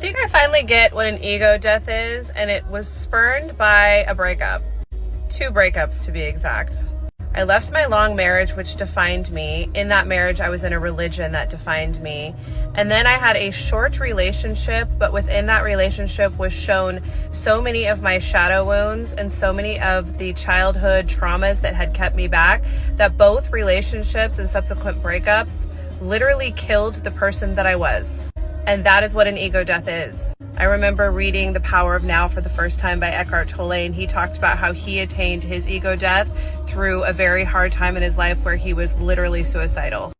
think I finally get what an ego death is, and it was spurned by a breakup. 2 breakups to be exact. I left my long marriage, which defined me. In that marriage, I was in a religion that defined me. And then I had a short relationship, but within that relationship was shown so many of my shadow wounds and so many of the childhood traumas that had kept me back, that both relationships and subsequent breakups literally killed the person that I was. And that is what an ego death is. I remember reading The Power of Now for the first time by Eckhart Tolle, and he talked about how he attained his ego death through a very hard time in his life where he was literally suicidal.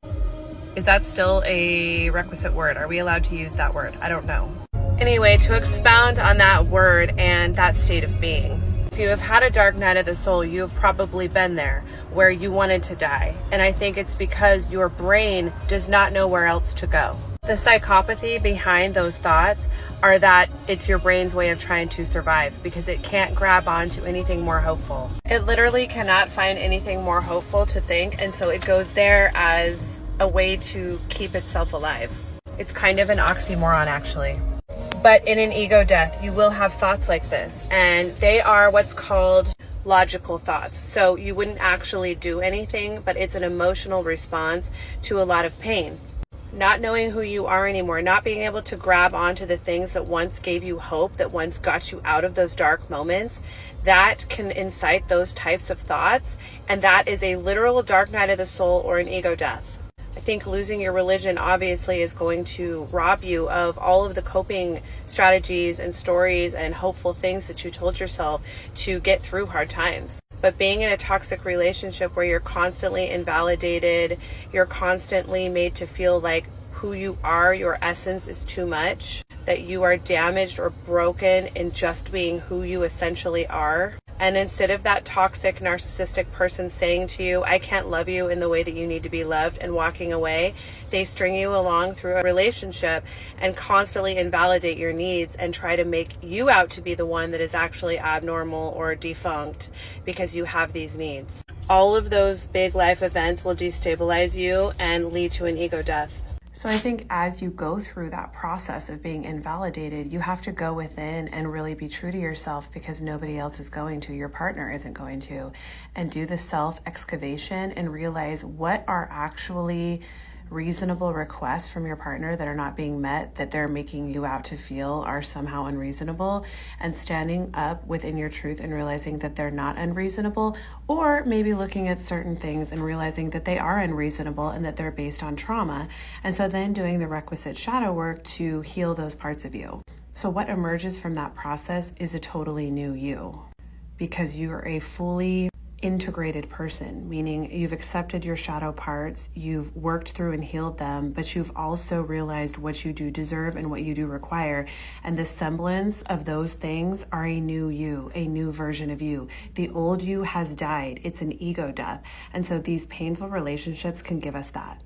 Is that still a requisite word? Are we allowed to use that word? I don't know. Anyway, to expound on that word and that state of being. If you have had a dark night of the soul, you have probably been there where you wanted to die. And I think it's because your brain does not know where else to go. The psychopathy behind those thoughts are that it's your brain's way of trying to survive because it can't grab onto anything more hopeful. It literally cannot find anything more hopeful to think, and so it goes there as a way to keep itself alive. It's kind of an oxymoron, actually. But in an ego death, you will have thoughts like this, and they are what's called logical thoughts. So you wouldn't actually do anything, but it's an emotional response to a lot of pain. Not knowing who you are anymore, not being able to grab onto the things that once gave you hope, that once got you out of those dark moments, that can incite those types of thoughts. And that is a literal dark night of the soul or an ego death. I think losing your religion obviously is going to rob you of all of the coping strategies and stories and hopeful things that you told yourself to get through hard times. But being in a toxic relationship where you're constantly invalidated, you're constantly made to feel like who you are, your essence is too much, that you are damaged or broken in just being who you essentially are. And instead of that toxic, narcissistic person saying to you, I can't love you in the way that you need to be loved, and walking away, they string you along through a relationship and constantly invalidate your needs and try to make you out to be the one that is actually abnormal or defunct because you have these needs. All of those big life events will destabilize you and lead to an ego death. So I think as you go through that process of being invalidated, you have to go within and really be true to yourself because nobody else is going to, your partner isn't going to, and do the self-excavation and realize what are actually reasonable requests from your partner that are not being met, that they're making you out to feel are somehow unreasonable, and standing up within your truth and realizing that they're not unreasonable, or maybe looking at certain things and realizing that they are unreasonable and that they're based on trauma. And so then doing the requisite shadow work to heal those parts of you. So what emerges from that process is a totally new you, because you are a fully integrated person, meaning you've accepted your shadow parts, you've worked through and healed them, but you've also realized what you do deserve and what you do require. And the semblance of those things are a new you, a new version of you. The old you has died. It's an ego death. And so these painful relationships can give us that.